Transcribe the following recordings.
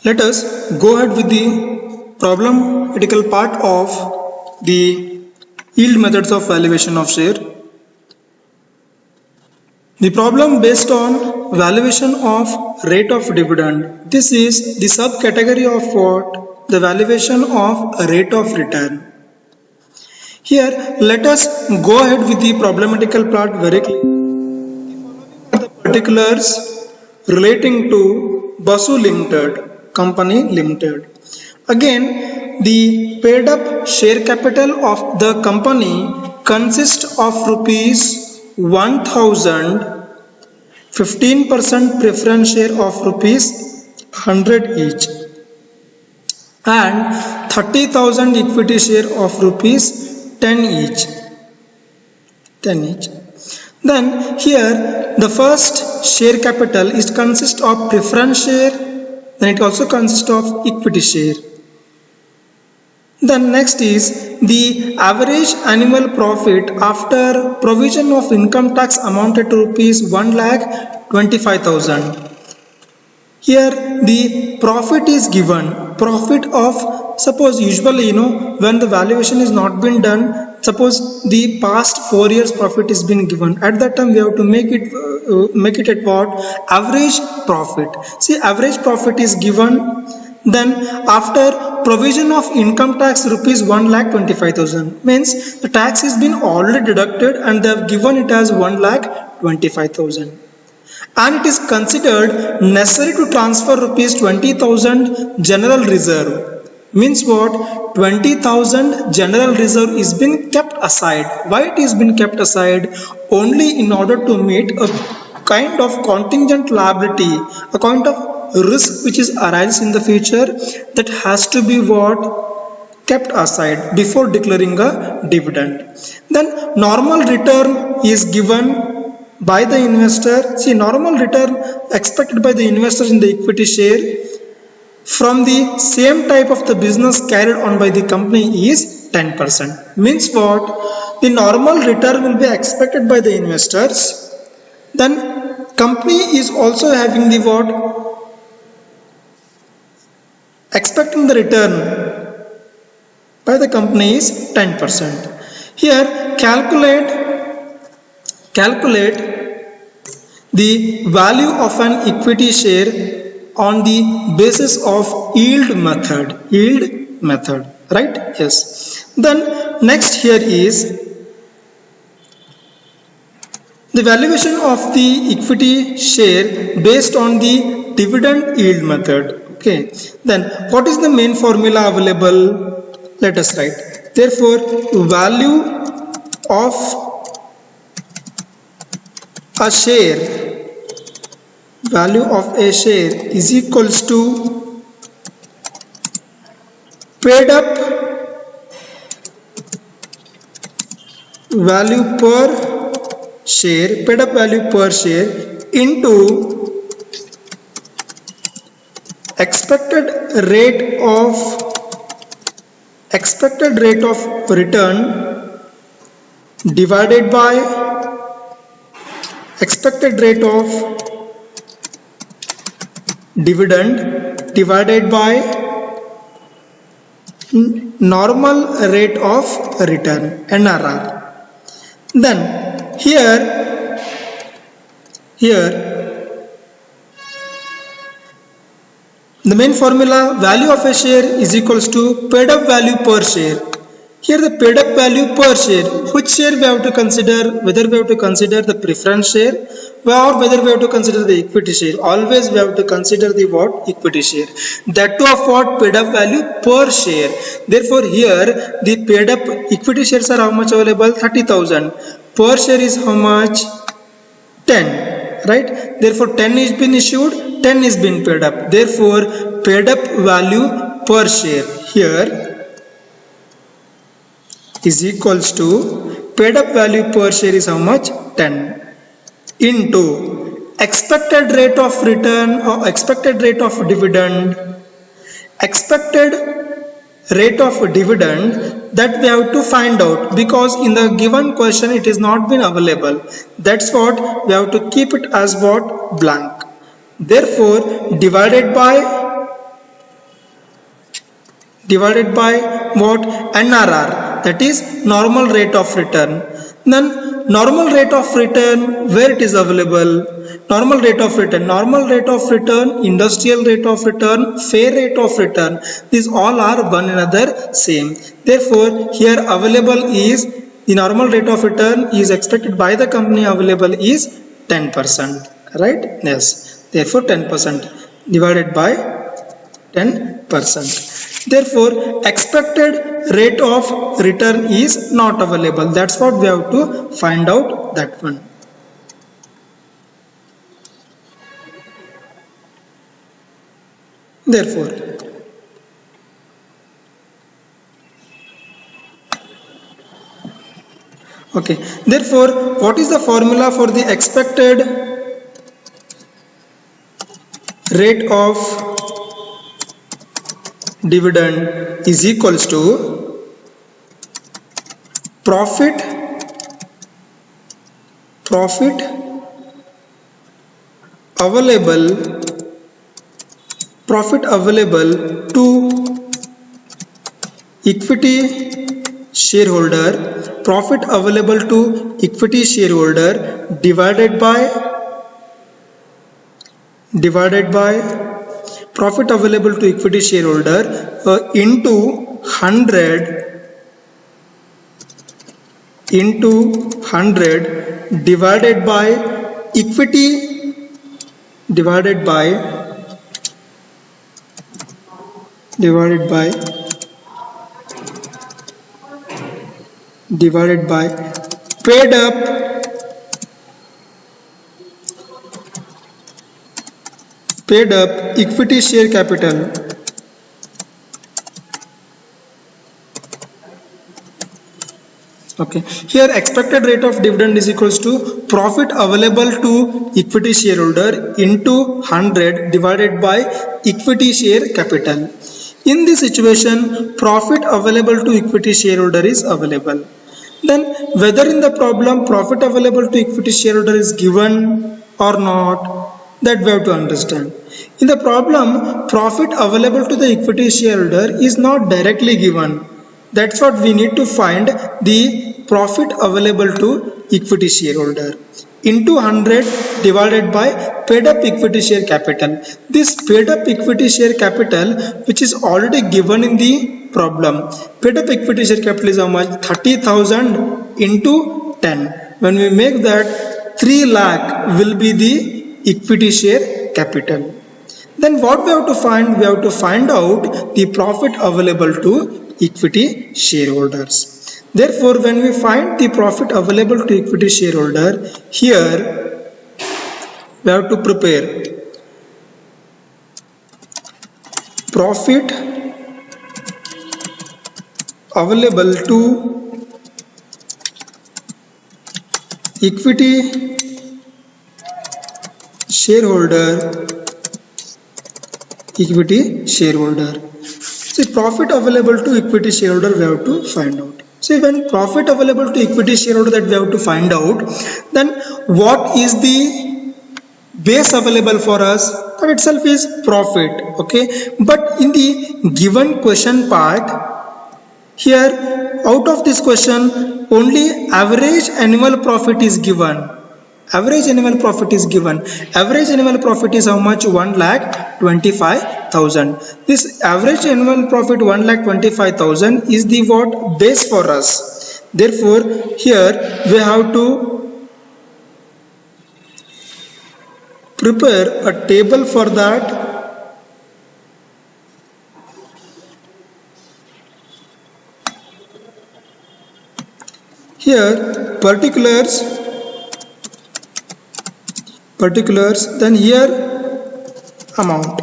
Let us go ahead with the problematical part of the yield methods of valuation of share. The problem based on valuation of rate of dividend. This is the subcategory of what? The valuation of rate of return. Here let us go ahead with the problematical part very clearly. The particulars relating to Basu Limited Company Limited. Again, the paid up share capital of the company consists of rupees 1000, 15% preference share of rupees 100 each, and 30,000 equity share of rupees 10 each. Then here the first share capital is consist of preference share, then it also consists of equity share. Then next is the average annual profit after provision of income tax amounted to rupees 1,25,000. Here the profit is given, profit of, suppose usually when the valuation is not been done, suppose the past 4 years profit is been given, at that time we have to make it at what? Average profit. See, average profit is given, then after provision of income tax rupees 1,25,000, means the tax has been already deducted and they have given it as 1,25,000. And it is considered necessary to transfer rupees 20,000 general reserve. Means what? 20,000 general reserve is been kept aside. Why it is been kept aside? Only in order to meet a kind of contingent liability, a kind of risk which is arises in the future, that has to be what? Kept aside before declaring a dividend. Then normal return is given by the investor. See, normal return expected by the investors in the equity share from the same type of the business carried on by the company is 10%. Means what? The normal return will be expected by the investors. Then company is also having the what? Expecting the return by the company is 10%. Here calculate the value of an equity share on the basis of yield method, right? Yes. Then next here is the valuation of the equity share based on the dividend yield method. Okay, then what is the main formula available? Let us write. Therefore, value of a share is equals to paid up value per share, into expected rate of return divided by expected rate of dividend divided by normal rate of return, NRR. Then here the main formula, value of a share is equals to paid up value per share. Here the paid up value per share, which share we have to consider, whether we have to consider the preference share or whether we have to consider the equity share. Always we have to consider the what? Equity share. That too of what? Paid up value per share. Therefore here the paid up equity shares are how much available? 30,000. Per share is how much? 10. Right? Therefore 10 is been issued, 10 is been paid up. Therefore paid up value per share here is equals to paid up value per share is how much? 10 into expected rate of return or expected rate of dividend. Expected rate of dividend, that we have to find out, because in the given question it is not been available. That's what we have to keep it as what? Blank. Therefore divided by divided by what? NRR, that is normal rate of return. Then normal rate of return, where it is available? Normal rate of return, industrial rate of return, fair rate of return, these all are one another same. Therefore here available is the normal rate of return is expected by the company available is 10%, right? Yes, therefore 10% divided by 10%. Therefore expected rate of return is not available. That's what we have to find out, that one. Therefore okay, therefore what is the formula for the expected rate of dividend is equals to profit available to equity shareholder, profit available to equity shareholder divided by profit available to equity shareholder into 100 divided by equity divided by paid up equity share capital. Okay, here expected rate of dividend is equals to profit available to equity shareholder into 100 divided by equity share capital. In this situation profit available to equity shareholder is available. Then whether in the problem profit available to equity shareholder is given or not, that we have to understand. In the problem profit available to the equity shareholder is not directly given. That's what we need to find, the profit available to equity shareholder into 100 divided by paid up equity share capital. This paid up equity share capital which is already given in the problem, paid up equity share capital is how much? 30,000 into 10. When we make that, 3 lakh will be the equity share capital. Then what we have to find? We have to find out the profit available to equity shareholders. Therefore when we find the profit available to equity shareholder, here we have to prepare profit available to equity shareholder. See, profit available to equity shareholder we have to find out. See, when profit available to equity shareholder that we have to find out, then what is the base available for us? That itself is profit. Okay, but in the given question part, here out of this question only average annual profit is given. Average annual profit is how much? 1,25,000. This average annual profit 1,25,000 is the what? Base for us. Therefore here we have to prepare a table for that. Here particulars, then here amount,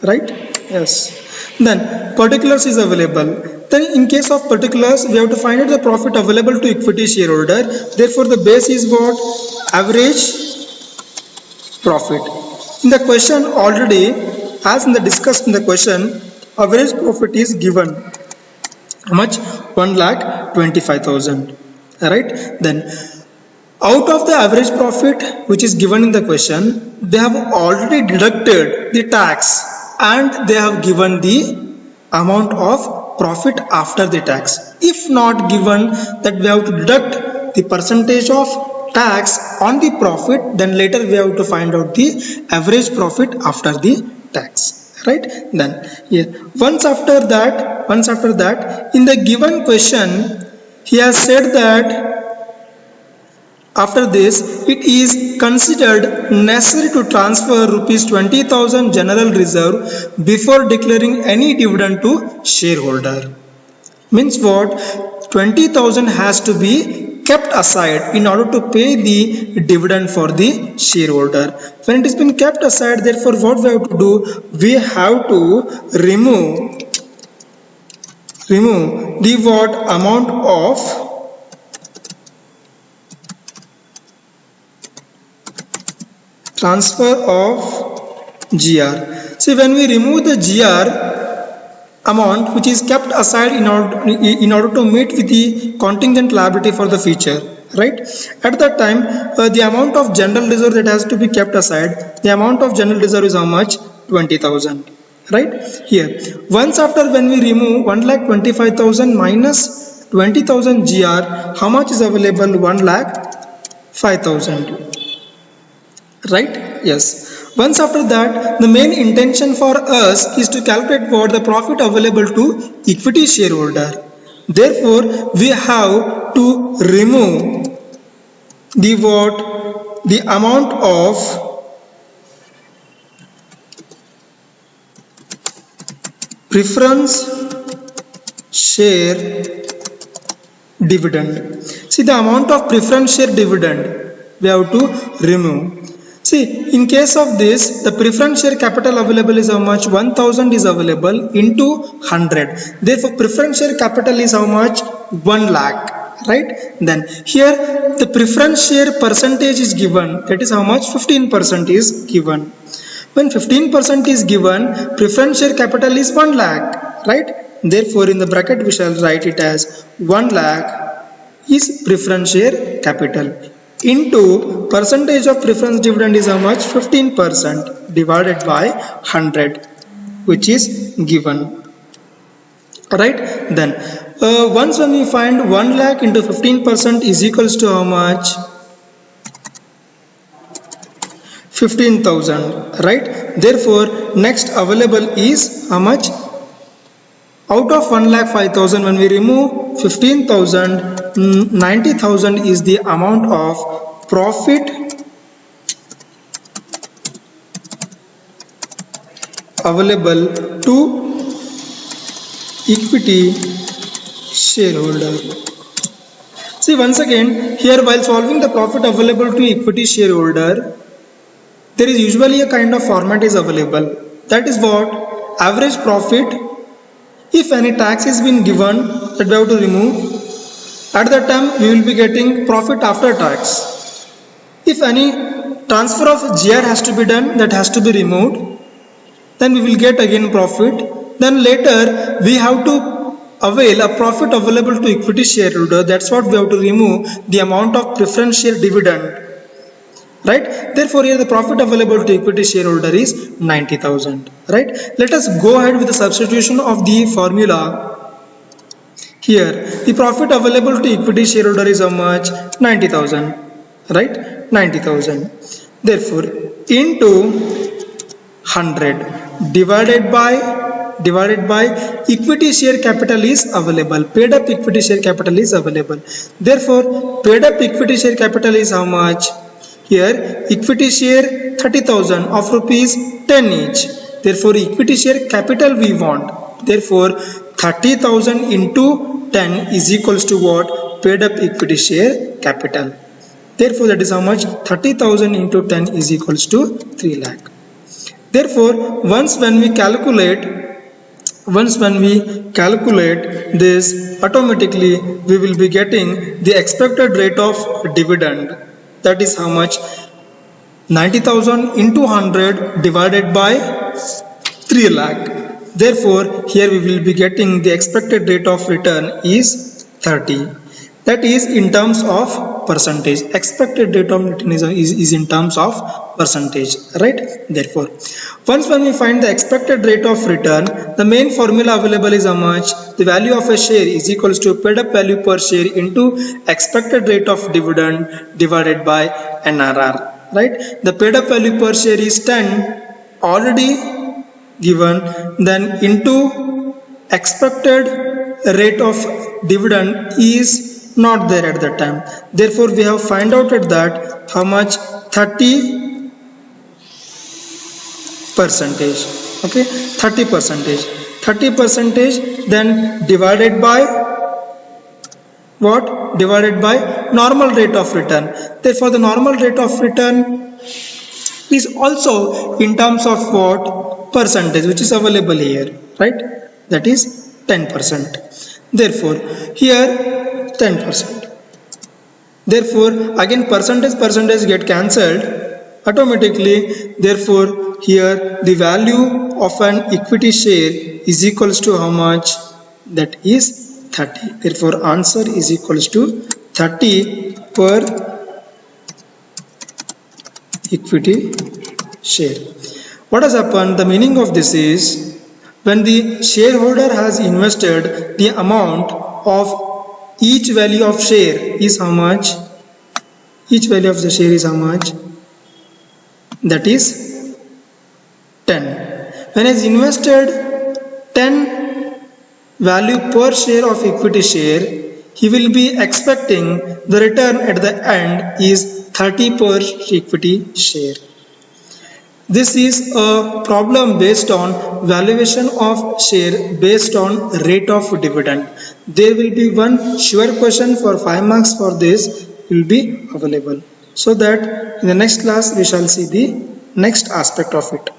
right? Yes, then particulars is available. Then in case of particulars we have to find out the profit available to equity shareholder. Therefore the base is what? Average profit. In the question already, as in the discussed in the question, average profit is given how much? 1,25,000, right? Then out of the average profit which is given in the question, they have already deducted the tax and they have given the amount of profit after the tax. If not given, that we have to deduct the percentage of tax on the profit, then later we have to find out the average profit after the tax, right? Then here once after that in the given question he has said that after this, it is considered necessary to transfer rupees 20,000 general reserve before declaring any dividend to shareholder. Means what? 20,000 has to be kept aside in order to pay the dividend for the shareholder. When it has been kept aside, therefore what we have to do? We have to remove the what amount of transfer of GR. See, when we remove the GR amount which is kept aside in order to meet with the contingent liability for the future, right? At that time, the amount of general reserve that has to be kept aside, the amount of general reserve is how much? 20,000, right? Here, once after when we remove 1,25,000 minus 20,000 GR, how much is available? 1,05,000. Right? Yes. Once after that, the main intention for us is to calculate what the profit available to equity shareholder. Therefore, we have to remove the amount of preference share dividend. See, the amount of preference share dividend we have to remove. See, in case of this, the preference share capital available is how much? 1,000 is available into 100. Therefore, preference share capital is how much? 1 lakh, right? Then here the preference share percentage is given. That is how much? 15% is given. When 15% is given, preference share capital is 1 lakh, right? Therefore, in the bracket we shall write it as 1 lakh is preference share capital, into percentage of preference dividend is how much? 15% divided by 100, which is given, right? Then once when we find 1 lakh into 15% is equals to how much? 15,000, right? Therefore, next available is how much? Out of 1,05,000, when we remove 15,000, 90,000 is the amount of profit available to equity shareholder. See, once again, here while solving the profit available to equity shareholder, there is usually a kind of format is available. That is what? Average profit. If any tax is been given, that we have to remove. At that time, we will be getting profit after tax. If any transfer of GR has to be done, that has to be removed. Then we will get again profit. Then later, we have to avail a profit available to equity shareholder. That's what we have to remove the amount of preference share dividend. Right? Therefore, here the profit available to equity shareholder is 90,000. Right? Let us go ahead with the substitution of the formula. Here, the profit available to equity shareholder is how much? 90,000. Right? 90,000. Therefore, into 100 divided by equity share capital is available. Paid up equity share capital is available. Therefore, paid up equity share capital is how much? Here, equity share 30,000 of rupees 10 each. Therefore, equity share capital we want. Therefore, 30,000 into 10 is equals to what? Paid up equity share capital. Therefore, that is how much? 30,000 into 10 is equals to 3 lakh. Therefore, once when we calculate this, automatically we will be getting the expected rate of dividend. That is how much? 90,000 into 100 divided by 3 lakh. Therefore, here we will be getting the expected rate of return is 30. that is in terms of percentage. Expected rate of return is in terms of percentage, right? Therefore, once when we find the expected rate of return, the main formula available is how much? The value of a share is equals to paid up value per share into expected rate of dividend divided by NRR, right? The paid up value per share is 10 already given, then into expected rate of dividend is not there at that time. Therefore, we have find out at that how much? 30%. Okay, 30%, then divided by what? Divided by normal rate of return. Therefore, the normal rate of return is also in terms of what? Percentage, which is available here, right? That is 10%. Therefore, here 10%. Therefore, again percentage get cancelled automatically. Therefore, here the value of an equity share is equals to how much? That is 30. Therefore, answer is equals to 30 per equity share. What has happened? The meaning of this is, when the shareholder has invested the amount of each value of share is how much? Each value of the share is how much? That is 10. When he has invested 10 value per share of equity share, he will be expecting the return at the end is 30 per equity share. This is a problem based on valuation of share based on rate of dividend. There will be one sure question for 5 marks for this will be available. So that in the next class we shall see the next aspect of it.